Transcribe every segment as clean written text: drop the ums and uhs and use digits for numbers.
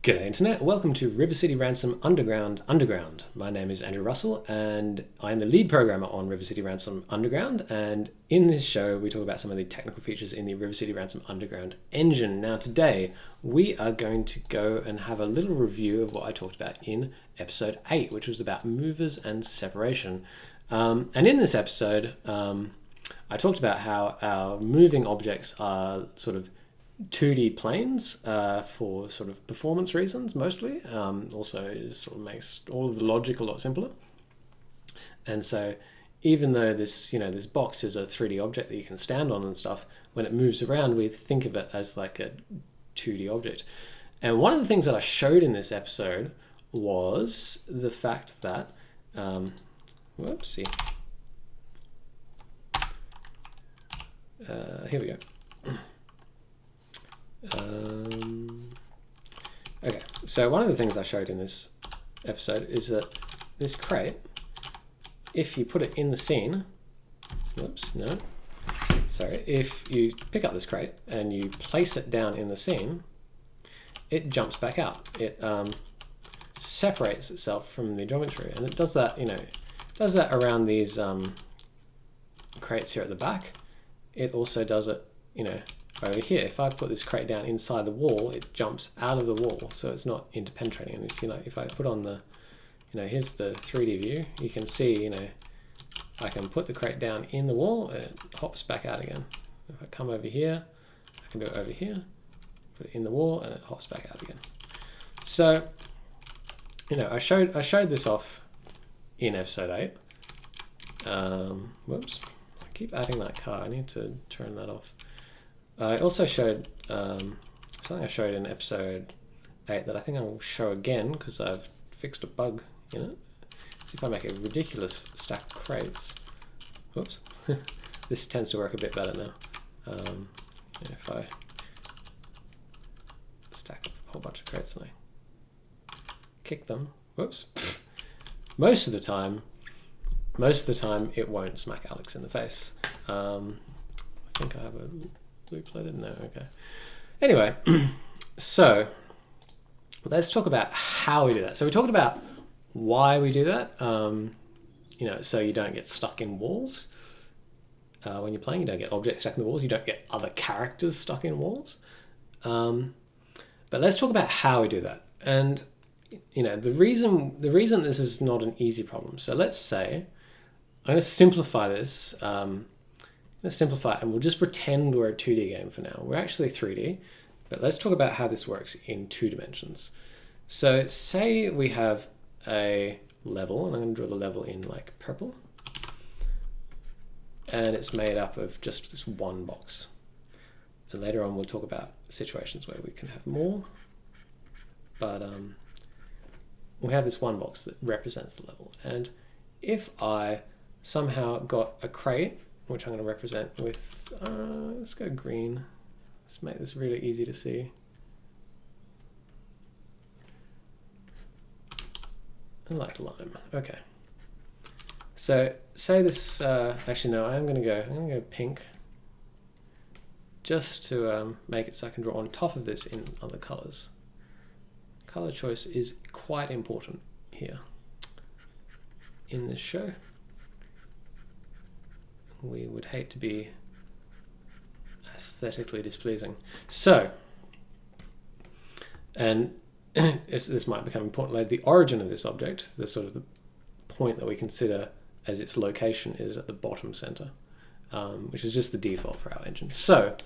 G'day Internet, welcome to River City Ransom Underground. My name is Andrew Russell and I'm the lead programmer on River City Ransom Underground, and in this show we talk about some of the technical features in the River City Ransom Underground engine. Now today we are going to go and have a little review of what I talked about in episode 8, which was about movers and separation. And in this episode I talked about how our moving objects are sort of 2D planes for sort of performance reasons mostly. Also, it sort of makes all of the logic a lot simpler. And so, even though this box is a 3D object that you can stand on and stuff, when it moves around, we think of it as like a 2D object. And one of the things that I showed in this episode was the fact that, whoopsie. Here we go. Okay, so one of the things I showed in this episode is that this crate, if you put it in the scene, if you pick up this crate and you place it down in the scene, it jumps back out. It separates itself from the geometry, and it does that, does that around these crates here at the back. It also does it, over here. If I put this crate down inside the wall, it jumps out of the wall, so it's not interpenetrating. And if I put on the, here's the 3D view, you can see, I can put the crate down in the wall, it hops back out again. If I come over here, I can do it over here, put it in the wall, and it hops back out again. So, I showed this off in episode 8. Whoops, I keep adding that car. I need to turn that off. I also showed something I showed in episode 8 that I think I'll show again because I've fixed a bug in it. See if I make a ridiculous stack of crates. Whoops. This tends to work a bit better now. If I stack a whole bunch of crates and I kick them, whoops. Most of the time it won't smack Alex in the face. I think I have a loop loaded? No, okay. Anyway, so let's talk about how we do that. So we talked about why we do that, so you don't get stuck in walls. When you're playing, you don't get objects stuck in the walls, you don't get other characters stuck in walls. But let's talk about how we do that. And the reason this is not an easy problem. So let's say, I'm going to simplify this. Let's simplify it and we'll just pretend we're a 2D game for now. We're actually 3D, but let's talk about how this works in 2 dimensions. So say we have a level, and I'm going to draw the level in like purple, and it's made up of just this one box. And later on we'll talk about situations where we can have more, but we have this one box that represents the level. And if I somehow got a crate, which I'm going to represent with, let's go green. Let's make this really easy to see. I like lime. Okay. So say this, actually no, I'm going to go pink, just to make it so I can draw on top of this in other colors. Color choice is quite important here in this show. We would hate to be aesthetically displeasing. So, and this might become important later, the origin of this object, the sort of the point that we consider as its location, is at the bottom center, which is just the default for our engine. So,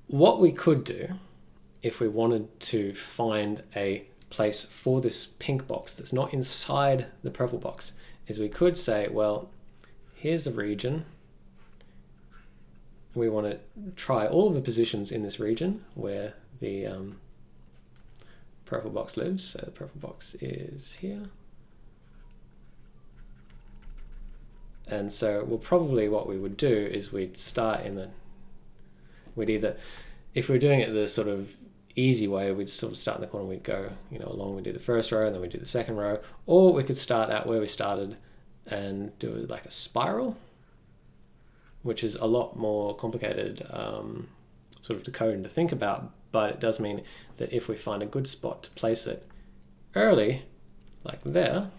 what we could do if we wanted to find a place for this pink box that's not inside the purple box is we could say, well, here's the region. We want to try all of the positions in this region where the purple box lives. So the purple box is here. And so what we would do is we'd start we'd either, if we're doing it the sort of easy way, we'd sort of start in the corner, we'd go, along, we'd do the first row and then we'd do the second row, or we could start out where we started and do it like a spiral, which is a lot more complicated sort sort of to code and to think about, but it does mean that if we find a good spot to place it early, like there,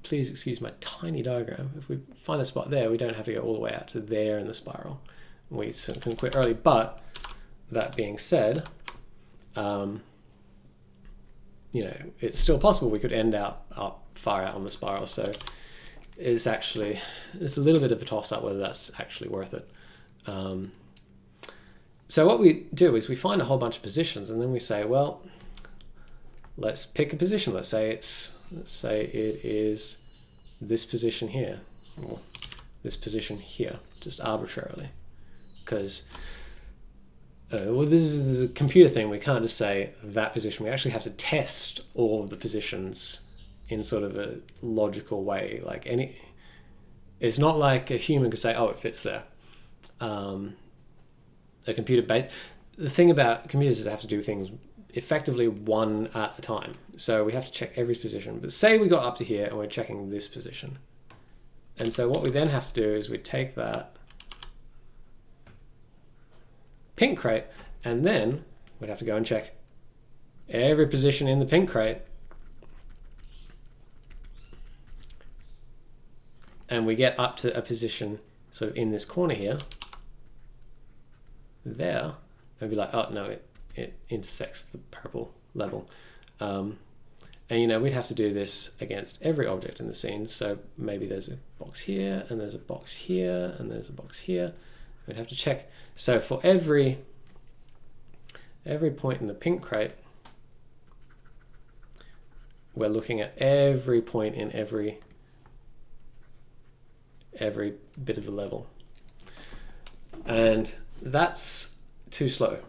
please excuse my tiny diagram. If we find a spot there, we don't have to go all the way out to there in the spiral. We can quit early, but that being said, you know, it's still possible we could end up far out on the spiral. So it's a little bit of a toss-up whether that's actually worth it. So what we do is we find a whole bunch of positions, and then we say, well, let's pick a position. Let's say it is this position here, or this position here, just arbitrarily, because well, this is a computer thing. We can't just say that position. We actually have to test all of the positions in sort of a logical way. It's not like a human could say, oh, it fits there. The thing about computers is they have to do things effectively one at a time. So we have to check every position. But say we got up to here and we're checking this position. And so what we then have to do is we take that pink crate, and then we'd have to go and check every position in the pink crate, and we get up to a position sort of in this corner here, there, and be like, oh no, it intersects the purple level. And you know, we'd have to do this against every object in the scene. So maybe there's a box here, and there's a box here, and there's a box here. We'd have to check. So for every point in the pink crate, we're looking at every point in every bit of the level. And that's too slow.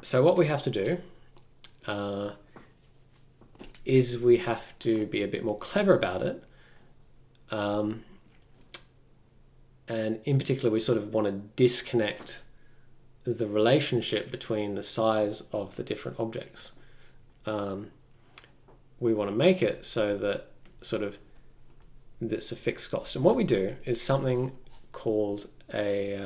So what we have to do is we have to be a bit more clever about it. And in particular, we sort of want to disconnect the relationship between the size of the different objects. We want to make it so that sort of that's a fixed cost. And what we do is something called a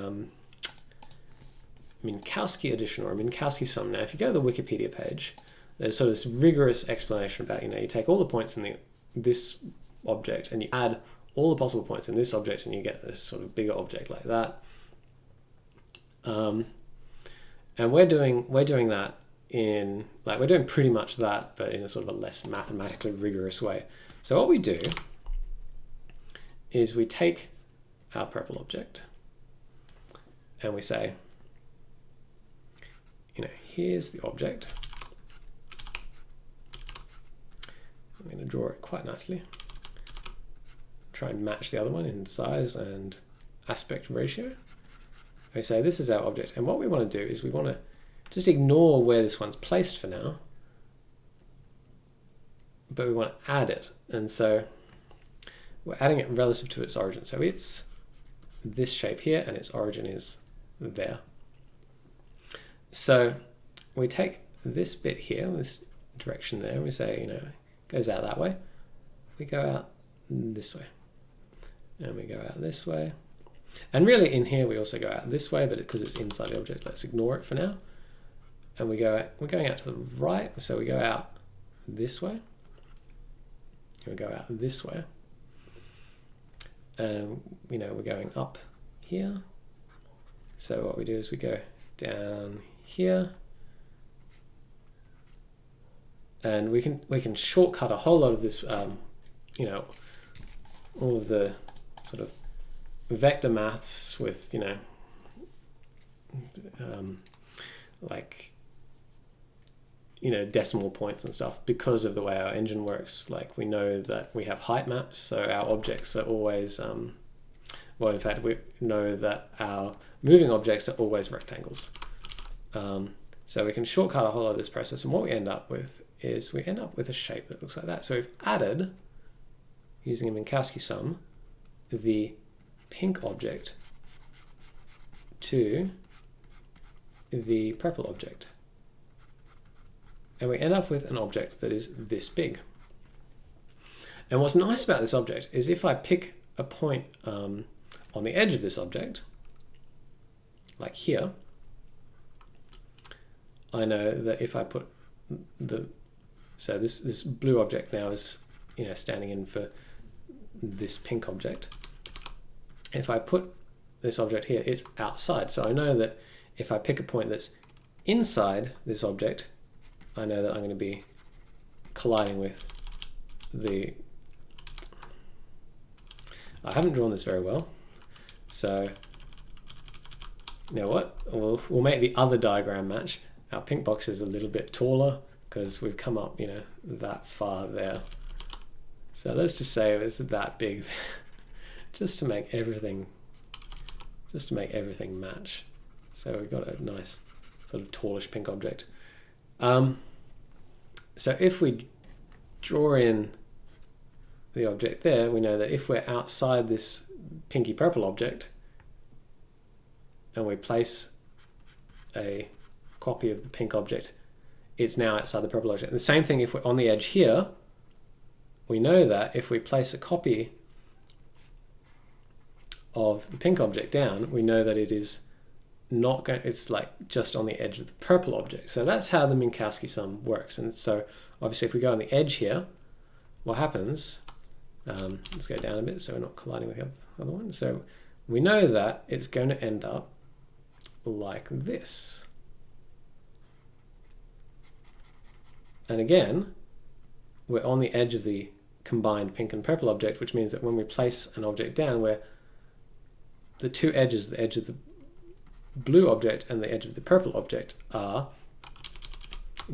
Minkowski addition, or a Minkowski sum. Now, if you go to the Wikipedia page, there's sort of this rigorous explanation about, you know, you take all the points in this object and you add all the possible points in this object, and you get this sort of bigger object like that. And we're doing that in, like, we're doing pretty much that, but in a sort of a less mathematically rigorous way. So what we do is we take our purple object and we say, you know, here's the object. I'm going to draw it quite nicely. Try and match the other one in size and aspect ratio. We say this is our object, and what we want to do is we want to just ignore where this one's placed for now, but we want to add it, and so we're adding it relative to its origin. So it's this shape here, and its origin is there. So we take this bit here, this direction there, and we say, you know, it goes out that way. We go out this way. And we go out this way. And really in here we also go out this way, but because it's inside the object, let's ignore it for now. And we're going out to the right, so we go out this way. And we go out this way. And you know, we're going up here. So what we do is we go down here. And we can shortcut a whole lot of this, you know, all of the sort of vector maths with, you know, like, you know, decimal points and stuff, because of the way our engine works. Like, we know that we have height maps, so our objects are always, well, in fact, we know that our moving objects are always rectangles. So we can shortcut a whole lot of this process, and what we end up with is we end up with a shape that looks like that. So we've added, using a Minkowski sum, the pink object to the purple object. And we end up with an object that is this big. And what's nice about this object is if I pick a point on the edge of this object, like here, I know that if I put so this blue object now is standing in for this pink object. If I put this object here, it's outside. So I know that if I pick a point that's inside this object, I know that I'm going to be colliding with the... I haven't drawn this very well, so you know what? We'll make the other diagram match. Our pink box is a little bit taller because we've come up, that far there. So let's just say it was that big, just to make everything match. So we've got a nice sort of tallish pink object. So if we draw in the object there, we know that if we're outside this pinky purple object and we place a copy of the pink object, it's now outside the purple object. And the same thing if we're on the edge here, we know that if we place a copy of the pink object down, we know that it is not going, it's like just on the edge of the purple object. So that's how the Minkowski sum works. And so obviously if we go on the edge here, what happens, let's go down a bit so we're not colliding with the other one. So we know that it's going to end up like this. And again, we're on the edge of the combined pink and purple object, which means that when we place an object down, where the two edges, the edge of the blue object and the edge of the purple object, are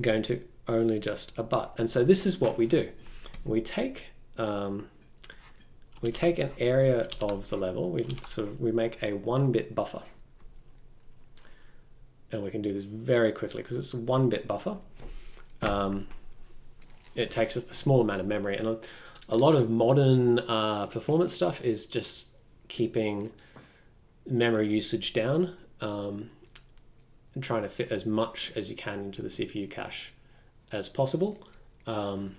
going to only just abut. And so this is what we do. We take an area of the level. We make a 1-bit buffer, and we can do this very quickly because it's a 1-bit buffer. It takes a small amount of memory, and a lot of modern performance stuff is just keeping memory usage down and trying to fit as much as you can into the CPU cache as possible. Trying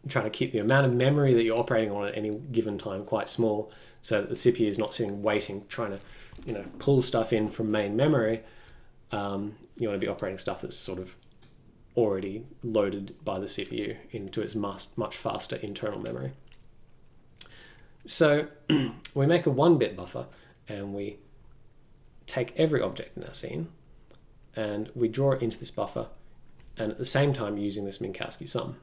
to keep the amount of memory that you're operating on at any given time quite small, so that the CPU is not sitting waiting, trying to pull stuff in from main memory. You want to be operating stuff that's sort of already loaded by the CPU into its much faster internal memory. So we make a 1-bit buffer, and we take every object in our scene and we draw it into this buffer, and at the same time using this Minkowski sum.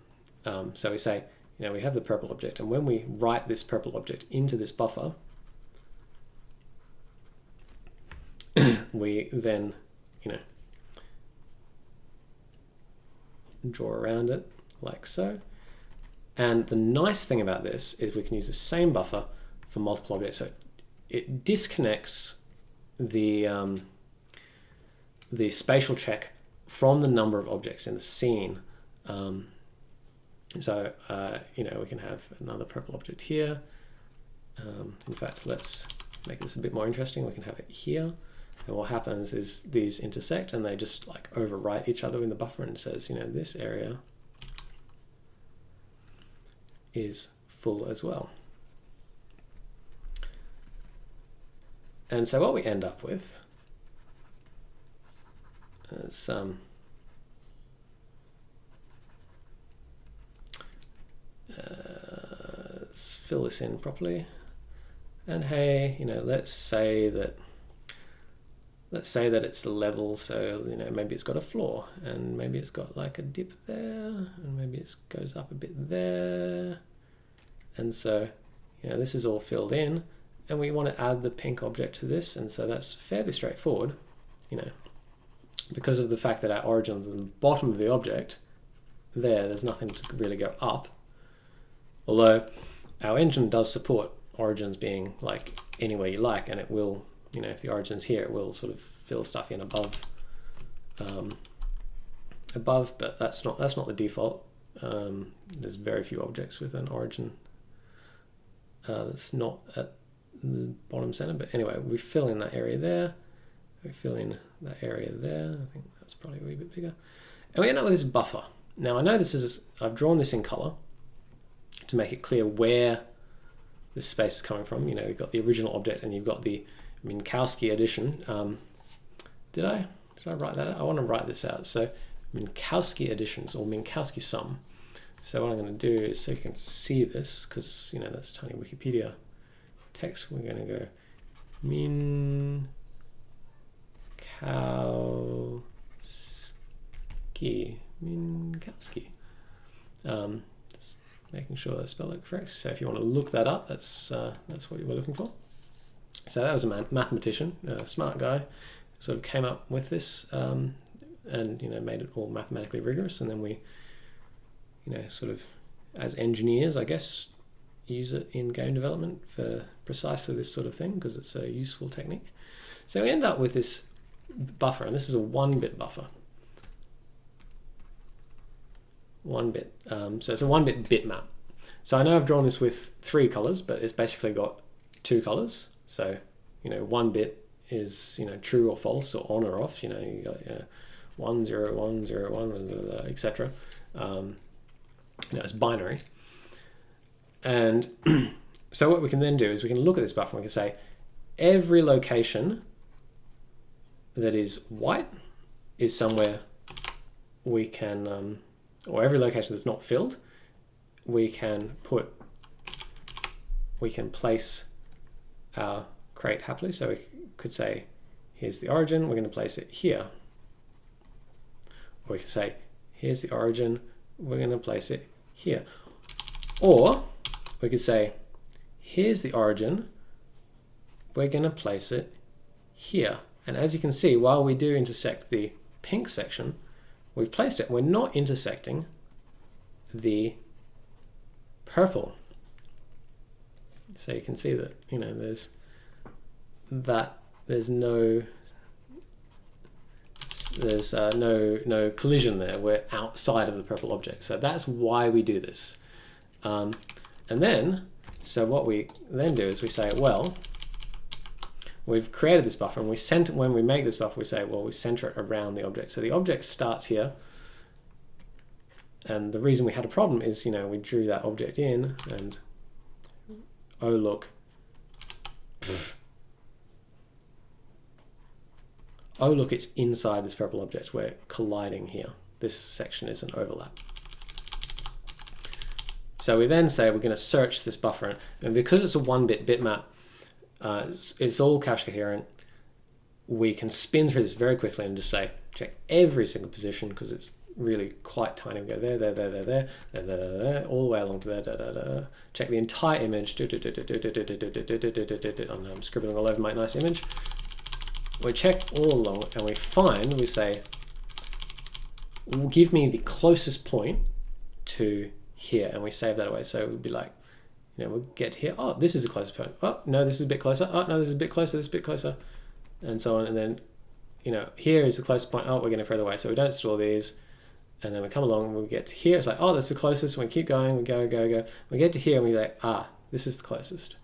So we say, we have the purple object, and when we write this purple object into this buffer, we then, draw around it like so. And the nice thing about this is we can use the same buffer for multiple objects. So it disconnects the spatial check from the number of objects in the scene. We can have another purple object here. In fact, let's make this a bit more interesting. We can have it here. And what happens is these intersect and they just like overwrite each other in the buffer, and it says, this area is full as well. And so what we end up with is let's fill this in properly. And hey, let's say that it's the level, so maybe it's got a floor, and maybe it's got like a dip there, and maybe it goes up a bit there, and so this is all filled in, and we want to add the pink object to this, and so that's fairly straightforward, because of the fact that our origin's at the bottom of the object. There's nothing to really go up, although our engine does support origins being like anywhere you like, and it will. If the origin's here, it will sort of fill stuff in above, but that's not the default. There's very few objects with an origin that's not at the bottom center. But anyway, we fill in that area there. We fill in that area there. I think that's probably a wee bit bigger. And we end up with this buffer. Now I know I've drawn this in color to make it clear where this space is coming from. You know, you've got the original object and you've got the Minkowski addition. Did I write that out? I want to write this out. So Minkowski additions, or Minkowski sum. So what I'm going to do is, so you can see this, because, you know, that's tiny Wikipedia text, we're going to go Minkowski. Just making sure I spell it correct. So if you want to look that up, that's what you were looking for. So that was a mathematician, a smart guy, sort of came up with this, and, you know, made it all mathematically rigorous. And then we, you know, sort of as engineers, I guess, use it in game development for precisely this sort of thing, because it's a useful technique. So we end up with this buffer, and this is a 1-bit buffer. 1 bit. So it's a 1-bit bitmap. So I know I've drawn this with 3 colors, but it's basically got 2 colors. So, you know, 1 bit is, you know, true or false, or on or off. You know, you got 1, 0, 1, 0, 1, etc. You know, it's binary. And so what we can then do is we can look at this buffer and we can say every location that is white is somewhere we can, or every location that's not filled, we can place our crate happily. So we could say, here's the origin, we're going to place it here. Or we could say, here's the origin, we're going to place it here. Or we could say, here's the origin, we're going to place it here. And as you can see, while we do intersect the pink section, we've placed it. We're not intersecting the purple. So you can see that, you know, there's no collision there. We're outside of the purple object. So that's why we do this. And then, so what we then do is we say, well, we've created this buffer, and when we make this buffer, we say, well, we center it around the object. So the object starts here, and the reason we had a problem is, you know, we drew that object in, and oh look, oh look, it's inside this purple object. We're colliding here. This section is an overlap. So we then say we're going to search this buffer, and because it's a 1-bit bitmap, it's all cache coherent. We can spin through this very quickly and just say, check every single position, because it's really quite tiny. We go there, all the way along to there, check the entire image. I'm scribbling all over my nice image. We check all along, and we say, give me the closest point to here, and we save that away. So it would be like, you know, we'll get here. Oh, this is a closer point. Oh, no, this is a bit closer. Oh, no, this is a bit closer. This is a bit closer, and so on. And then, you know, here is the closest point. Oh, we're getting further away. So we don't store these, and then we come along and we get to here. It's like, oh, that's the closest. And we keep going. We go. We get to here, and we like, this is the closest.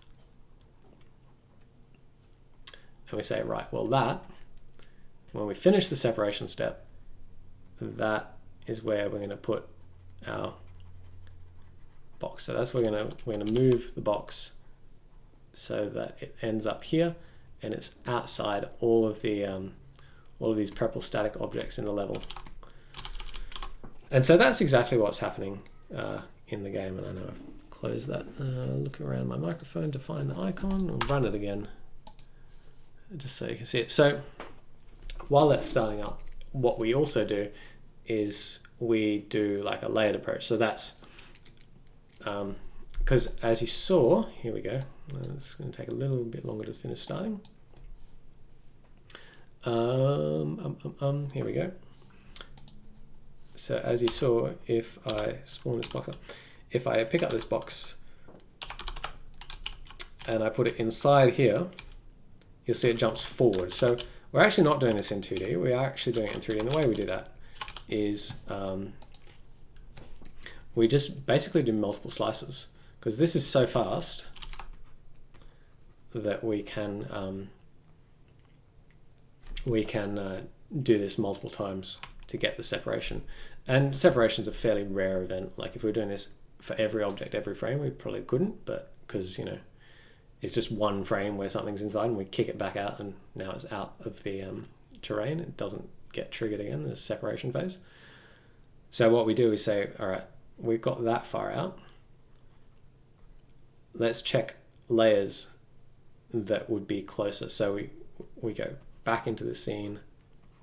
And we say, right, well, that, when we finish the separation step, that is where we're going to put our box. So that's where we're going to move the box so that it ends up here, and it's outside all of these purple static objects in the level. And so that's exactly what's happening in the game. And I know I've closed that. Look around my microphone to find the icon, and run it again, just so you can see it. So while that's starting up, what we also do is we do like a layered approach. So that's because as you saw, here we go. It's going to take a little bit longer to finish starting. Here we go. So as you saw, if I spawn this box up, if I pick up this box and I put it inside here, you'll see it jumps forward. So we're actually not doing this in 2D. We are actually doing it in 3D. And the way we do that is we just basically do multiple slices, because this is so fast that we can do this multiple times to get the separation. And separation is a fairly rare event. Like if we were doing this for every object, every frame, we probably couldn't, but because, you know, is just one frame where something's inside, and we kick it back out, and now it's out of the terrain. It doesn't get triggered again, the separation phase. So what we do is say, all right, we've got that far out. Let's check layers that would be closer. So we go back into the scene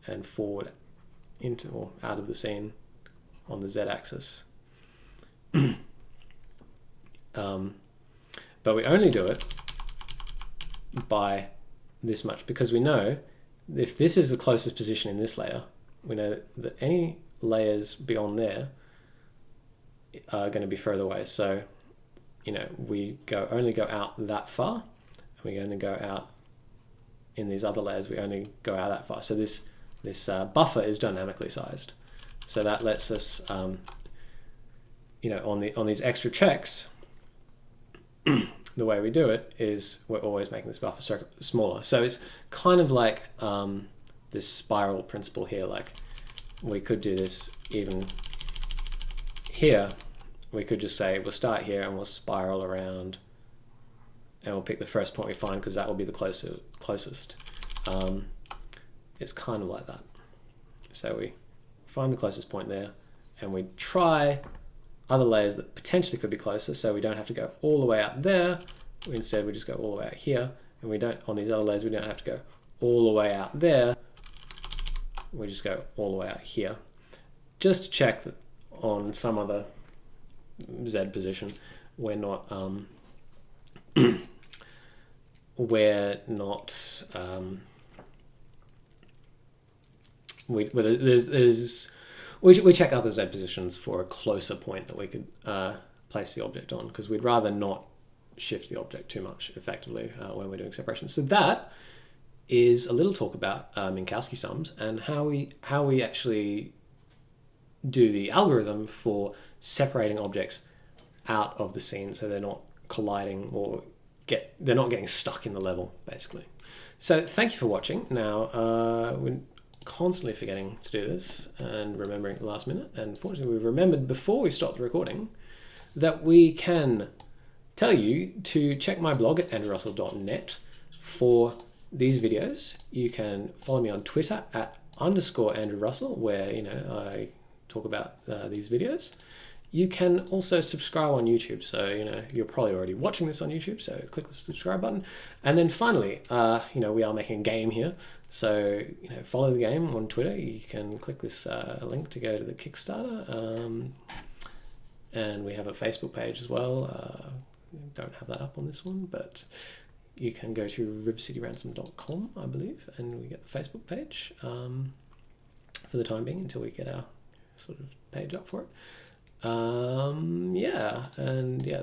and forward into or out of the scene on the z-axis. But we only do it by this much, because we know if this is the closest position in this layer, we know that any layers beyond there are going to be further away. So, you know, we only go out that far, and we only go out in these other layers, we only go out that far. So this buffer is dynamically sized. So that lets us, you know, on these extra checks, the way we do it is we're always making this buffer circuit smaller. So it's kind of like this spiral principle here. Like we could do this even here. We could just say we'll start here and we'll spiral around, and we'll pick the first point we find because that will be the closest. It's kind of like that. So we find the closest point there, and we try other layers that potentially could be closer, so we don't have to go all the way out there. Instead, we just go all the way out here, and we don't, on these other layers, we don't have to go all the way out there. We just go all the way out here. Just to check that on some other Z position, we're not, we check other Z positions for a closer point that we could place the object on, because we'd rather not shift the object too much effectively when we're doing separation. So that is a little talk about Minkowski sums and how we actually do the algorithm for separating objects out of the scene so they're not colliding or they're not getting stuck in the level, basically. So thank you for watching. Now, we're constantly forgetting to do this and remembering at the last minute, and fortunately we've remembered before we stopped the recording that we can tell you to check my blog at andrewrussell.net for these videos. You can follow me on Twitter at _AndrewRussell, where I talk about these videos. You can also subscribe on YouTube. So, you're probably already watching this on YouTube, so click the subscribe button. And then finally, we are making a game here. So, follow the game on Twitter. You can click this link to go to the Kickstarter. And we have a Facebook page as well. Don't have that up on this one, but you can go to rivercityransom.com, I believe, and we get the Facebook page for the time being until we get our sort of page up for it.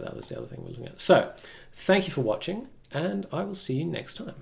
That was the other thing we're looking at. So, thank you for watching, and I will see you next time.